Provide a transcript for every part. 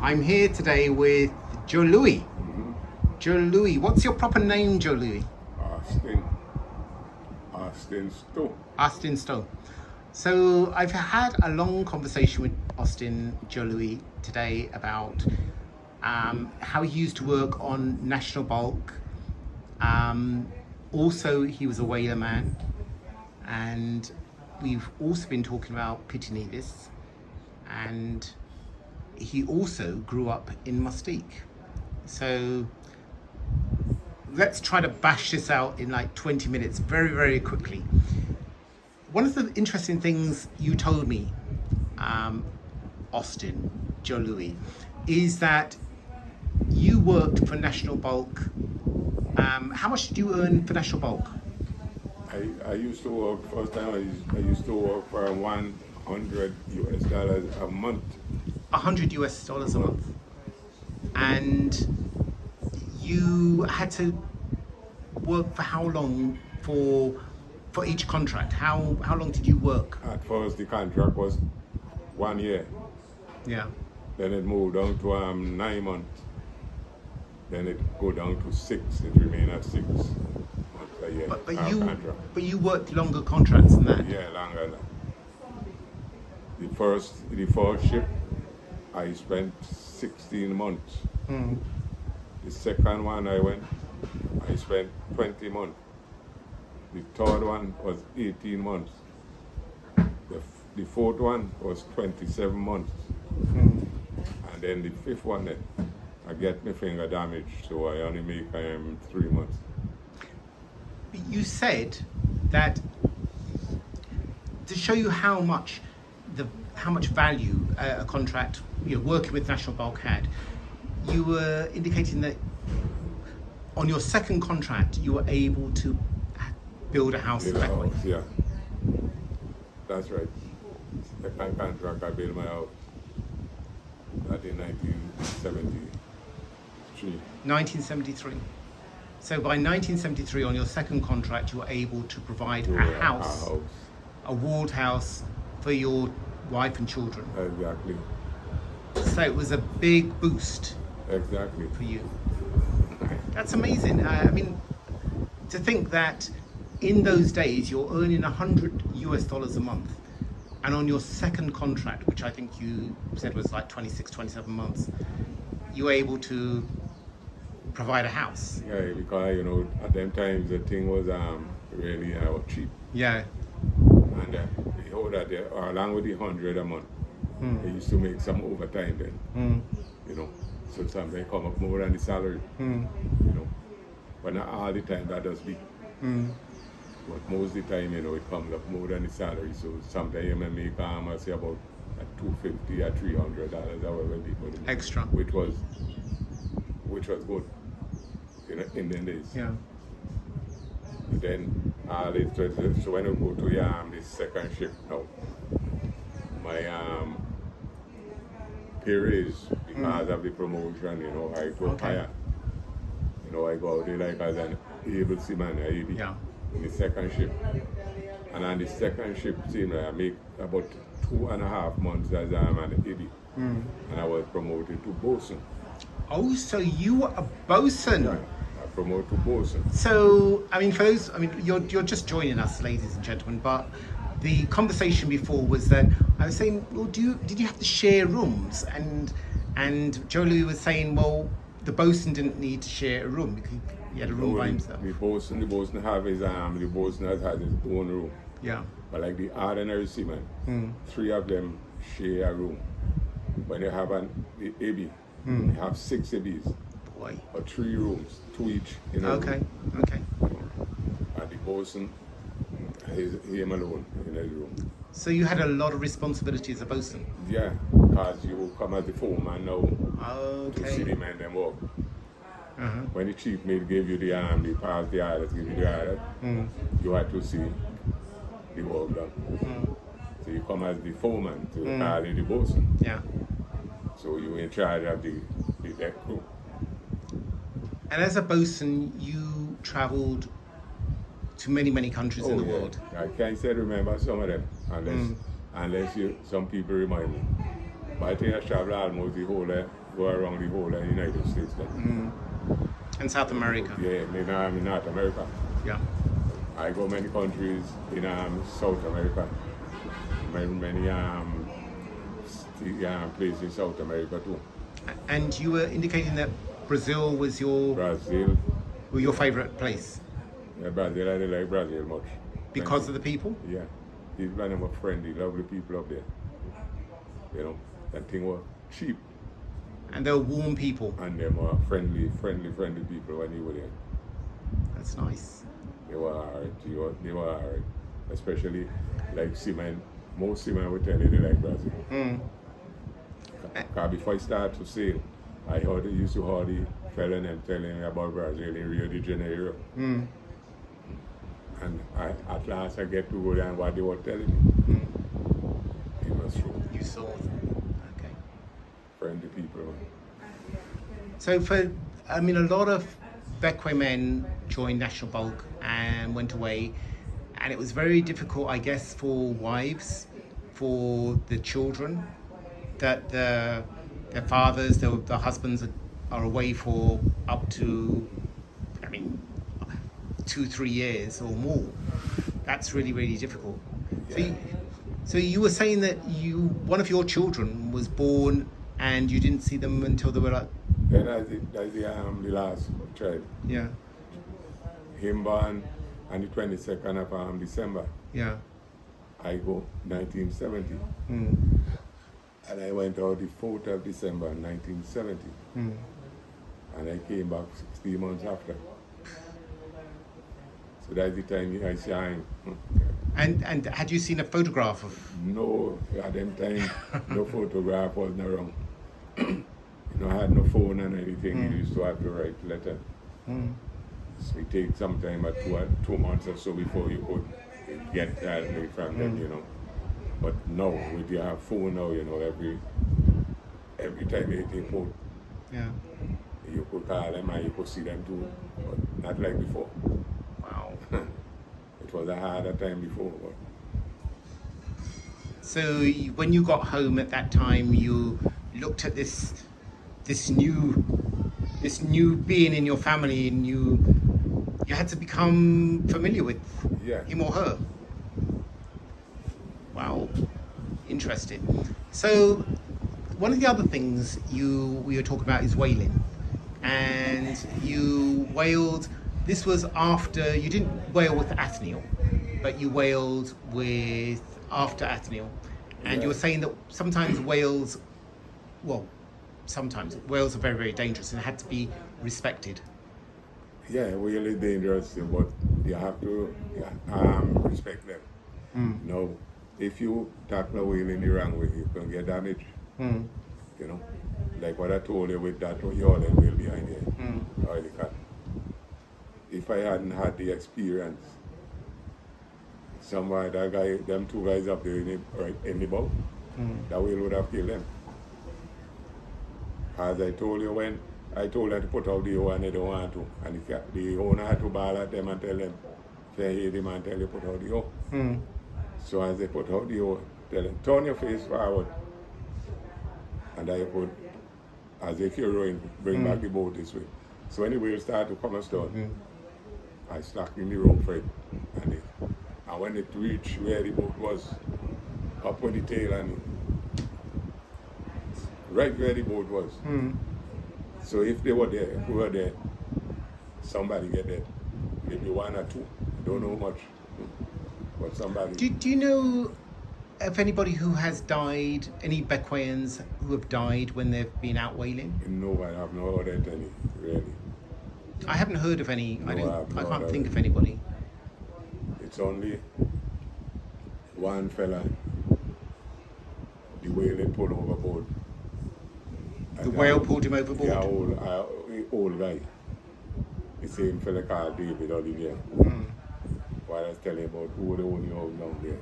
I'm here today with Joe Louis. Mm-hmm. Joe Louis, what's your proper name, Joe Louis? Austin Stowe. Austin Stowe. So I've had a long conversation with Austin Joe Louis today about how he used to work on National Bulk. Also, he was a whaler man, and we've also been talking about Pitty Nevis, and he also grew up in Mustique. So let's try to bash this out in like 20 minutes, very, very quickly. One of the interesting things you told me, Austin, Joe Louis, is that you worked for National Bulk. How much did you earn for National Bulk? I used to work, first time I used to work for $100 a month. $100 a month. And you had to work for how long for each contract? How long did you work? At first the contract was 1 year. Yeah. Then it moved down to 9 months. Then it go down to 6. It remained at 6 months a year. But you worked longer contracts than that. Yeah, longer than that. The first ship I spent 16 months. The second one I spent 20 months. The third one was 18 months. The fourth one was 27 months. And then the fifth one, I get my finger damaged, so I only make 3 months. You said that to show you how much value a contract, working with National Bulk had, you were indicating that on your second contract you were able to build a house in Bequia. Yeah, that's right. Second contract, I built my house. That in 1973. 1973. So by 1973, on your second contract, you were able to provide a house, a walled house for your wife and children. Exactly. So it was a big boost. Exactly. For you. That's amazing. I mean, to think that in those days you're earning $100 a month, and on your second contract, which I think you said was like 26, 27 months, you were able to provide a house. Yeah, because at them times the thing was really cheap. Yeah. And that along with the 100 a month, they used to make some overtime then. So sometimes they come up more than the salary. But not all the time that does be. But most of the time, it comes up more than the salary. So sometimes you may make I say about $250 or $300 however people extra. Which was good in the days. Yeah. But then so when I go to the second shift now, my pay raise because of the promotion, I go higher. I go out there like as an able seaman, in the second shift. And on the second shift, I make about 2.5 months as an AB. And I was promoted to bosun. Oh, so you were a bosun? Yeah, I promoted to bosun. So, for those, you're just joining us, ladies and gentlemen, but the conversation before was that I was saying, well, did you have to share rooms? And Joe Louis was saying, well, the bosun didn't need to share a room because he had a room by himself. The bosun have his the bosun has his own room. Yeah. But like the ordinary seaman, 3 of them share a room. When you have the AB, you have 6 ABs. Boy. Or 3 rooms, 2 each in a room. Okay. And the bosun, him alone in his room. So you had a lot of responsibility as a bosun? Yeah, because you come as the foreman now to see the men them work. When the chief mate gave you the pass the orders, give you the order, you had to see the work done. So you come as the foreman to call the bosun. Yeah. So you're in charge of the deck crew. And as a bosun, you travelled to many, many countries in the world. I can't say remember some of them unless some people remind me. But I think I traveled almost the whole go around the whole of the United States. Then. And South America. Yeah, in North America. Yeah. I go many countries in South America. Many places in South America too. And you were indicating that Brazil was your favorite place Yeah, Brazil, I like Brazil much. because of the people. Yeah, these men are friendly, lovely people up there. You know, that thing was cheap. And they were warm people. And they were friendly people when you were there. That's nice. They were alright. They were alright. Especially like seamen. Most seamen would tell you they like Brazil. Because before I started to sail, I used to hear the fella and telling me about Brazil in Rio de Janeiro. And at last I get to go there and what they were telling me. It was true. You saw them. Okay. Friendly people. So a lot of Bequia men joined National Bulk and went away, and it was very difficult, I guess, for wives, for the children, that their fathers, their husbands are away for up to, 2-3 years or more. That's really, really difficult. Yeah. So you were saying that one of your children was born and you didn't see them until they were like... Yeah, that's the last child. Yeah. Him born on the 22nd of December. Yeah. I go 1970. And I went out the 4th of December 1970. And I came back 16 months after. So that's the time I see him. And had you seen a photograph of... No, at that time, no photograph wasn't around. I had no phone and anything. You used to have to write letter. So it takes some time, 2 months or so before you could get that from them, But now, with your phone now, every time you take phone, you could call them and you could see them too, but not like before. Wow. It was a harder time before. But... So when you got home at that time, you looked at this new being in your family, and you had to become familiar with him or her. Wow, interesting. So one of the other things we were talking about is whaling, and you whaled. This was after you didn't whale with Atheniel, but you whaled with after Atheniel, and you were saying that sometimes whales are very, very dangerous and had to be respected. Yeah, whale is dangerous, but you have to respect them. No, if you tackle a whale in the wrong way, you can get damaged. Like what I told you with that yawling whale behind you, or the cat. If I hadn't had the experience, them two guys up there in the boat, that whale would have killed them. As I told you, when I told her to put out the oar and they don't want to, and the owner had to bawl at them and tell them, say, hey, the man tell you put out the oar. So as they put out the oar, tell them, turn your face forward. And I put, as if you're rowing, bring back the boat this way. So when the whale started to come astern, I stuck in the rope for it. And when it reached where the boat was, up on the tail, and right where the boat was. So if they were there, if we were there, somebody get there. Maybe one or two. I don't know much. But somebody. Do you know of anybody who has died, any Bequians who have died when they've been out whaling? No, I have not heard of any, really. I haven't heard of any. No, I can't think of anybody. It's only one fella, the whale had pulled overboard. The whale pulled him overboard? Yeah, old guy. The same fella called David Olivier. While I was telling about who the only old down there.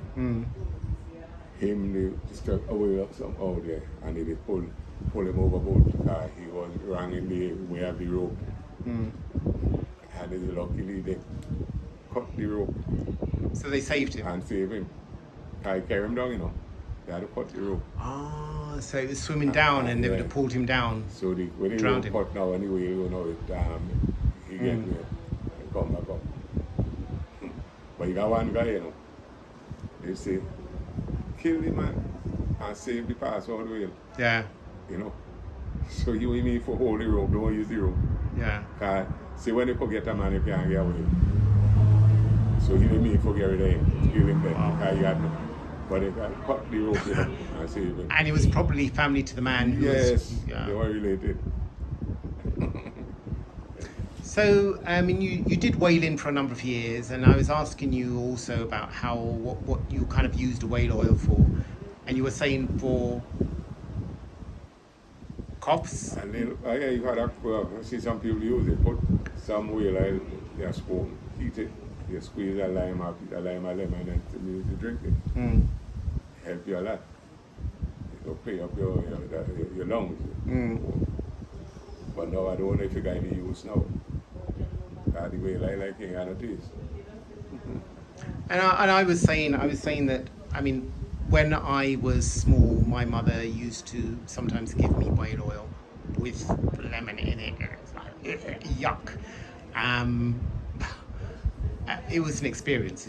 Him, they struck away up somehow there, and they pull him overboard because he was wrong in the way of the rope. And luckily they cut the rope. So they saved him? And saved him. I carried him down, They had to cut the rope. Ah, so it was swimming down and they would have pulled him down. So when he drowned was him. cut now anyway, you know, he get me and come back up. But you got one guy, you know, they say, kill the man and save the password whale, Yeah, you know. So you and me for hold the rope, don't use the rope. yeah. Cause see when you forget a man, you can't get away. So he didn't mean forget it him, kill him then, because he had no. But they got cut the rope, you know, and save him. And it was probably family to the man who Yes, was... Yeah. they were related. So, I mean, you did whaling for a number of years, and I was asking you also about what you kind of used the whale oil for, and you were saying for coughs. And then, yeah, you had I see some people use it, put some whale oil in a spoon, heat it, you squeeze a lime out, a lemon, and then you drink it. Mm. Help you a lot. It'll pay up your lungs. Mm. But now I don't know if you got any use now. Because the way like it had a taste. And I was saying that, I mean, when I was small, my mother used to sometimes give me whale oil with lemon in it. Yuck. It was an experience.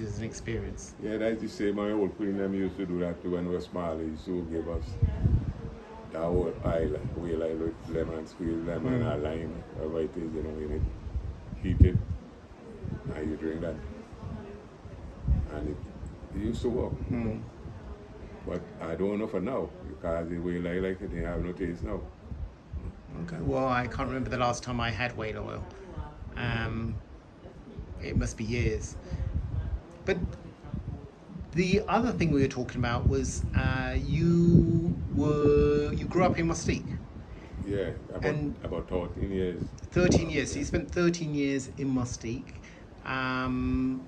Yeah, that's the same. My old queen them used to do that too when we were small. They used to give us that whole pile, whale oil with lemon, squeeze lemon or lime, whatever it is, you know, in it. Heat it, and you drink that. And it used to work. Mm. But I don't know for now, because the whale oil like it, they have no taste now. Okay. Well, I can't remember the last time I had whale oil. It must be years. But the other thing we were talking about was you grew up in Mustique. Yeah, about 13 years. 13 years. So you spent 13 years in Mustique, and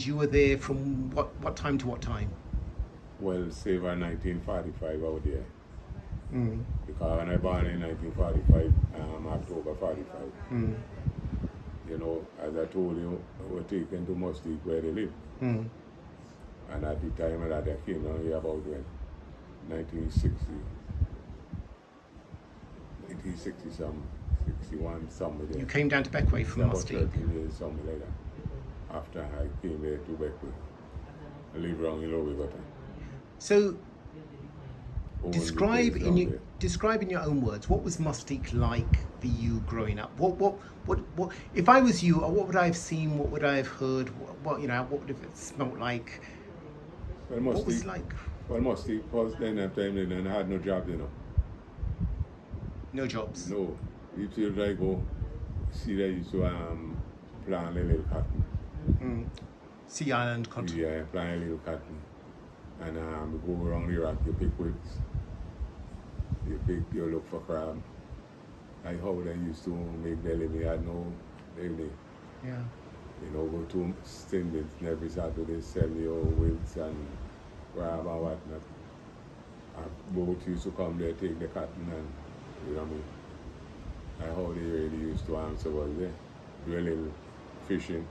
you were there from what time to what time? Well, say by 1945 out there. Mm. Because when I born in 1945, October 45, you know, as I told you, we were taken to Mustique where they live. Mm. And at the time that I came down here about when? 1960 some, 61, somewhere there. You came down to Bequia from About Mustique. 13 years, something like that. After I came there to Bequia. I live around in Louis. So describe in your own words, what was Mustique like for you growing up? What if I was you, what would I have seen? What would I have heard? What would it smelt like? Well, What was it like? Well, Mustique was then that time and I had no job, you know. No jobs. No. You till I go see they used to plant a little cotton. Mm. Sea Island cotton. Yeah, plant a little cotton. And we go around the rock, you pick twigs. You look for crab. Like how they used to make their living, they had no living. Yeah. You know, go to Stinbits every Saturday, sell your wigs and crab and whatnot. Boats used to come there, take the cotton and, you know what I mean? And how they really used to answer was there. Do a little fishing,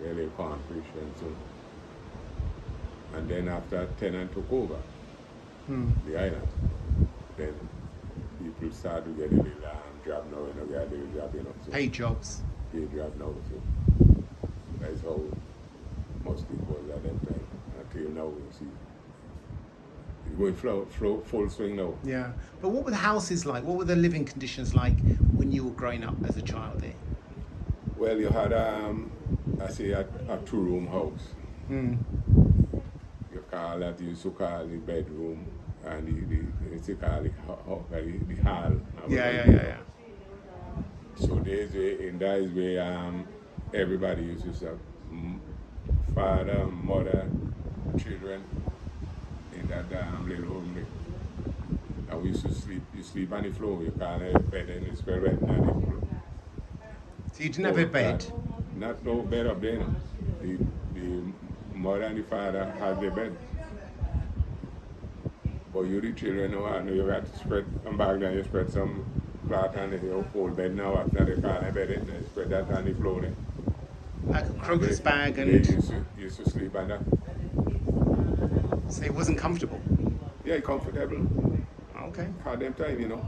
a little cornfish and so. And then after tenant took over the island, then people started to get a little job now, you know, get a little job, you know. So Paid jobs. paid job now, so that's how Mustique was at that time. Until now, you see. It's going full swing now. Yeah. But what were the houses like? What were the living conditions like when you were growing up as a child there? Well, you had, a 2-room house. Mm. You call that, you used to call the bedroom, and you used to call the hall. Yeah. So in that way, everybody used to have father, mother, children in that little home there. And we used to sleep. You sleep on the floor. You can't have a bed and you spell wet on the floor. So you didn't have a bed? Not no bed up there. No. The mother and the father had their bed. But you the children now, you got to spread some bag down, you spread some cloth on the whole bed now after they can't have bed and they spread that on the floor there. Like a crocus bag and... They used to sleep on that. So it wasn't comfortable? Yeah, comfortable. Okay. Had them time, you know.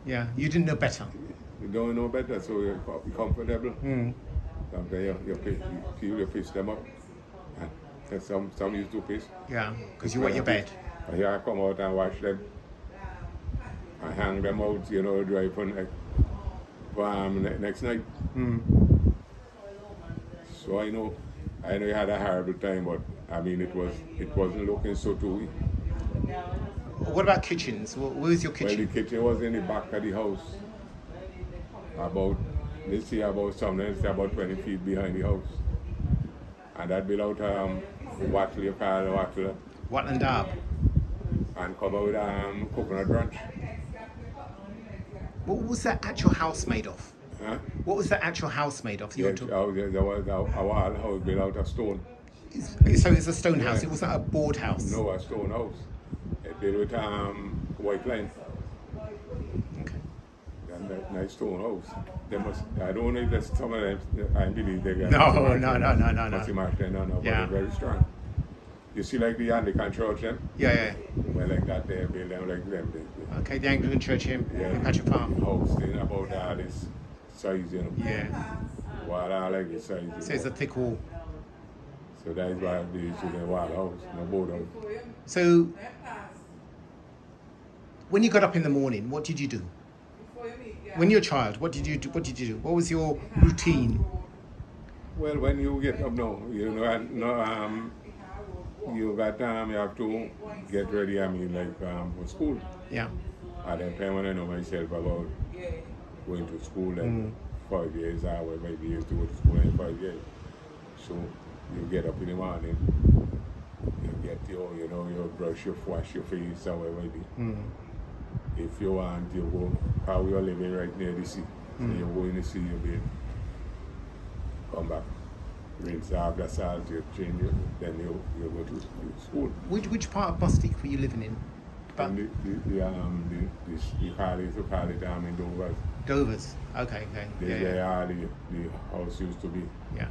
Yeah, you didn't know better. You don't know better, so you're comfortable. Mm. Sometimes you piss them up. And some used to piss. Yeah, because you want your bed. And here I come out and wash them. I hang them out, you know, dry for next night. Mm. So I know you had a horrible time, but I mean it wasn't looking so too. What about kitchens? Where was your Well, kitchen? the kitchen was in the back of the house. About 20 feet behind the house. And that built out wattle, you call it wattle, Watland Dab. and covered with coconut branch. What was that actual house made of? Huh? What was that actual house made of? Yeah, there was a wall house built out of stone. So it's a stone house. Yeah. It wasn't a board house. No, a stone house. It built with white line. Okay. And nice stone house. They must. I don't know if that's some of them. I believe they got. No. Must imagine, no. But Yeah. they're very strong. You see, like the Anglican church, them. Yeah. Well, like that, they build them like them. Okay, the Anglican church here in Patrick Farm. House thing about all this size, you know. Yeah. Well, I like the size. So it's a thick wall. So that is why they used to the wall house, no board house. So when you got up in the morning, what did you do? When you're a child, what did you do? What was your routine? Well, when you get up now, you have to get ready. I mean, like for school. Yeah. At that time when I know myself about going to school and 5 years, I was maybe used to go to school in 5 years. So you get up in the morning, you get you brush wash your face or whatever it is. If you want, you go, how we are living right near the sea. So you go in the sea, you bathe, come back, rinse off the salt, you change it, then you go to school. Which part of Mustique were you living in? And you call it in Dover. Dover's. Okay. This Yeah. where the house used to be. Yeah.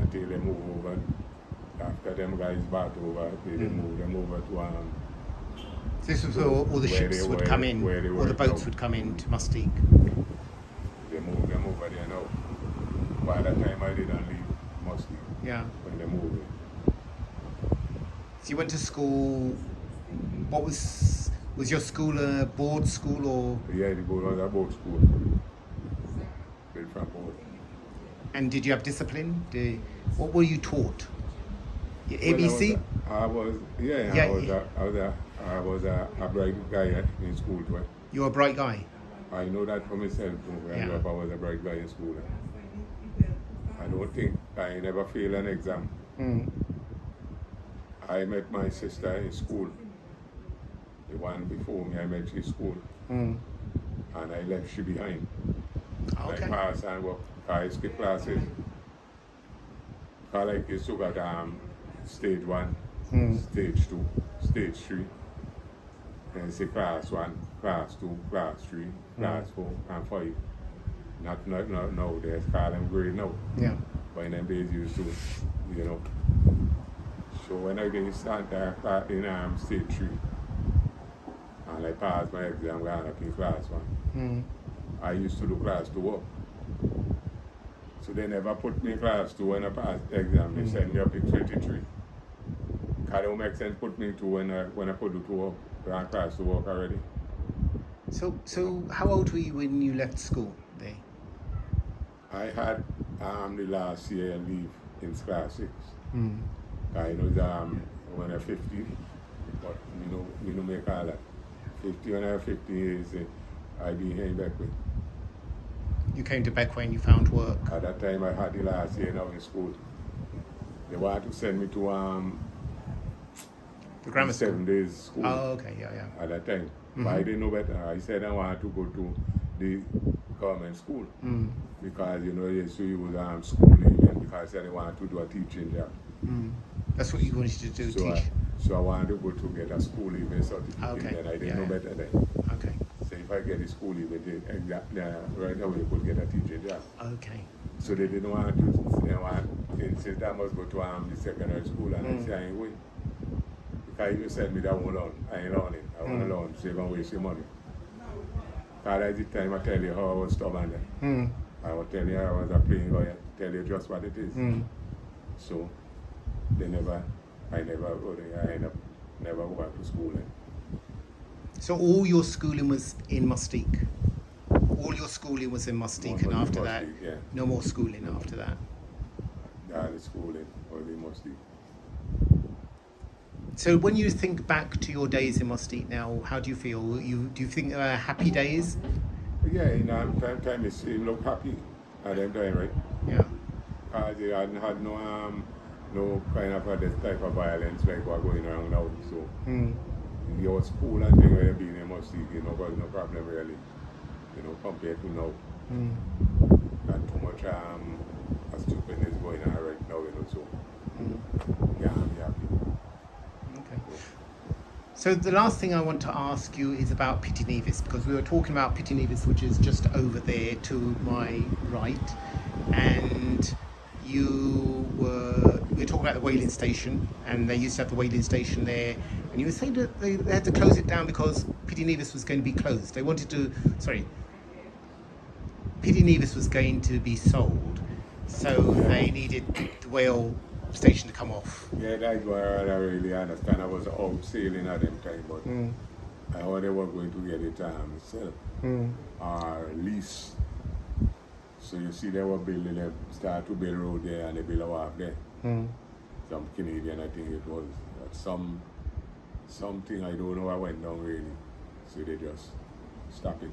Until they move over. After them guys bought over, they moved them over to So this was where all the Where ships they would were- come in, where they all were the boats now. would come into Mustique. they moved them over there now. By that time I didn't leave Mustique Yeah. when they moved it. So you went to school. What was your school a board school or? Yeah, the boat was a boat school. Built from boat. And did you have discipline? What were you taught? Your ABC? I was a bright guy in school too. You were a bright guy. I know that for myself too. When I grew up, I was a bright guy in school. I don't think I never failed an exam. I met my sister in school. The one before me, I met in school. And I left she behind. Okay. I passed and work. I skipped classes. I like used to got stage 1, stage 2, stage 3. And say class 1, class 2, class 3, class 4, and 5. Not nowadays, call them grade now. Yeah. But in them days you used to, you know. So when I get started in stage 3, and I passed my exam, going up in class 1, I used to do class 2 work. So they never put me in class 2 when I passed the exam. They sent me up in 23. Because it don't make sense put me to when I put the 2 work. We're on class 2 work already. So how old were you when you left school there? I had the last year leave in class 6. I know when I'm 50, but we don't make all that. 50 when I'm 50 years, I be here in Bequia. You came to Bequia and you found work. At that time, I had the last year now in school. They wanted to send me to The grammar school. 7 days school. Oh, okay, yeah. At that time. But I didn't know better. I said I wanted to go to the government school. Because, yes, so you was school even because I said I wanted to do a teaching job. That's what you wanted to do, teach. So I wanted to go to get a school even certificate. Okay. Then I didn't know better then. Okay. So if I get a school even, right away you could get a teaching job. Okay. So they didn't want to, they insist I must go to the secondary school and I say I ain't going. Because you send me that one on, I ain't learning. I want to learn, so you're going to waste your money. Because at the time I tell you how I was stubborn there. I will tell you how I was a plain guy, tell you just what it is. So, I never end up never went to school. So all your schooling was in Mustique? All your schooling was in Mustique, and after that, yeah. no more schooling after that? Yeah, the schooling, only Mustique. So when you think back to your days in Mustique now, how do you feel? Do you think they were happy days? Yeah, in that time it look happy at them time, right? Yeah. Because they hadn't had no kind of this type of violence like what going around now. So your school and thing where you been in Mustique, you know, got no problem really. You know, compared to now. Not too much stupidness going on right now, you know, so yeah, I'm happy. Okay. So the last thing I want to ask you is about Pitty Nevis, because we were talking about Pitty Nevis, which is just over there to my right, and we were talking about the whaling station, and they used to have the whaling station there, and you were saying that they had to close it down because Pitty Nevis was going to be closed. They wanted to, Pitty Nevis was going to be sold, so they needed the whale station to come off. Yeah, that's what I really understand. I was out sailing at them time, but I heard they were going to get it sell or lease. So you see they were building, they start to build road there and they build a wharf there. Some Canadian, I think it was. Something I don't know what went down really. So they just stopped it.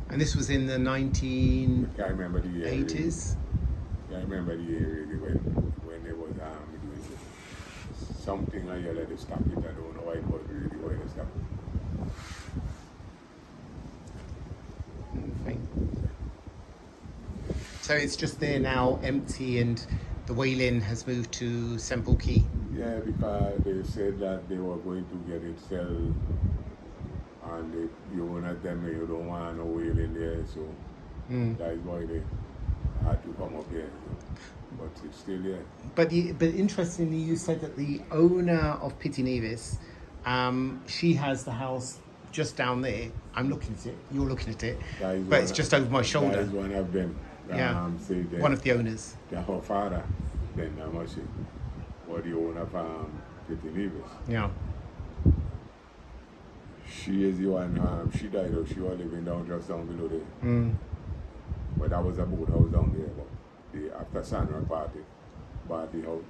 And this was in the 1980s? I can't remember the year. Really. I remember the year really when they was doing something I let it stop it. I don't know why it was really why they stopped it. Okay. So it's just there now, empty, and the whaling has moved to St. Paul Quay? Yeah, because they said that they were going to get it sold, and you want to tell me you don't want no whaling there, so that is why they had to come up here. But it's still there. But interestingly, you said that the owner of Pitty Nevis, she has the house just down there. I'm looking at it. You're looking at it. But it's just over my shoulder. That is one of them. Yeah. One of the owners. Her father, then was the owner of Pitty Nevis. Yeah. She is the one. She died. She was living just down below there. But that was a boathouse down there. But after Sandra bought the house,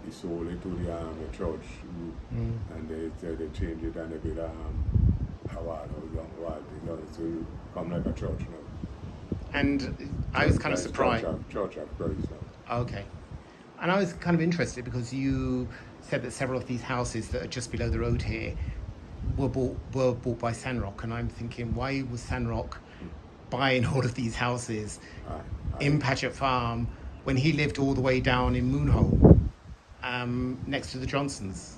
he sold it to the church, and they changed it and they built a wall down, so it come like a church now. And I was kind of surprised. Church of Christ now. Okay. And I was kind of interested because you said that several of these houses that are just below the road here were bought by Sandrock, and I'm thinking, why was Sandrock buying all of these houses in Patchett Farm when he lived all the way down in Moonhole, next to the Johnsons?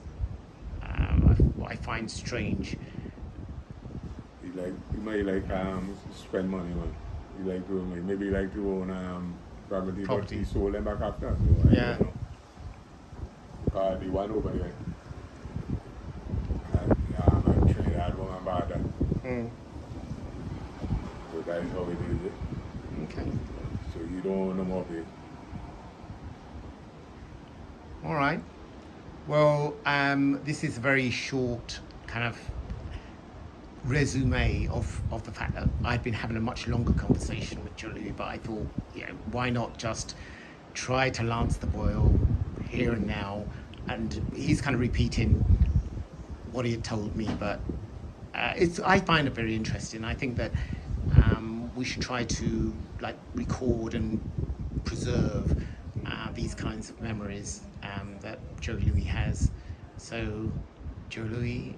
What I find strange. He may spend money, man. Maybe like to own property, but he sold them back after. So yeah. Because the one over there, I'm Trinidad woman about that. So that is how it is. Okay. So you don't own no more pay. All right. Well, this is a very short kind of resume of the fact that I'd been having a much longer conversation with Julie, but I thought, why not just try to lance the boil here and now? And he's kind of repeating what he had told me, but I find it very interesting. I think that we should try to record and preserve these kinds of memories that Joe Louis has. So, Joe Louis,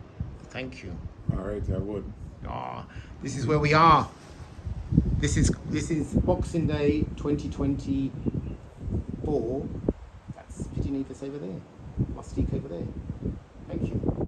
thank you. All right, I would. This is where we are. This is Boxing Day 2024. That's Pitty Nevis over there. Mustique over there. Thank you.